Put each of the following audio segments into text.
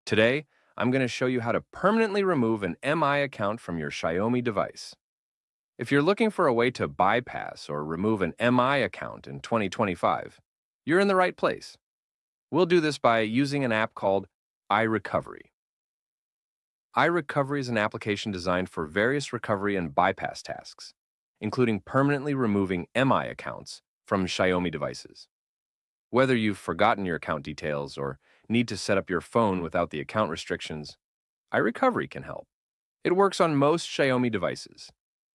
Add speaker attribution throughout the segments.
Speaker 1: Today, I'm going to show you how to permanently remove an MI account from your Xiaomi device. If you're looking for a way to bypass or remove an MI account in 2025, you're in the right place. We'll do this by using an app called iRecovery. iRecovery is an application designed for various recovery and bypass tasks, including permanently removing MI accounts from Xiaomi devices. Whether you've forgotten your account details or need to set up your phone without the account restrictions, iRecovery can help. It works on most Xiaomi devices,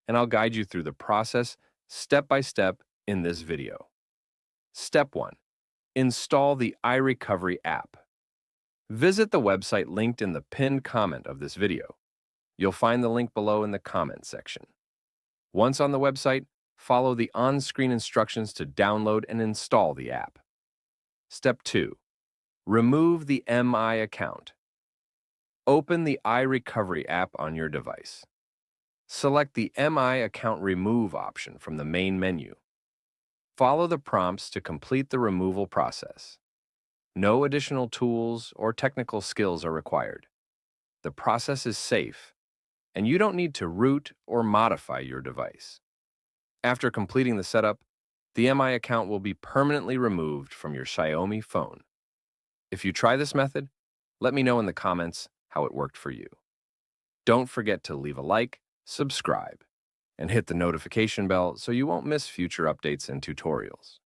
Speaker 1: and I'll guide you through the process step by step in this video. Step 1. Install the iRecovery app. Visit the website linked in the pinned comment of this video. You'll find the link below in the comment section. Once on the website, follow the on-screen instructions to download and install the app. Step 2. Remove the MI account. Open the iRecovery app on your device. Select the MI account remove option from the main menu. Follow the prompts to complete the removal process. No additional tools or technical skills are required. The process is safe, and you don't need to root or modify your device. After completing the setup, the MI account will be permanently removed from your Xiaomi phone. If you try this method, let me know in the comments how it worked for you. Don't forget to leave a like, subscribe, and hit the notification bell so you won't miss future updates and tutorials.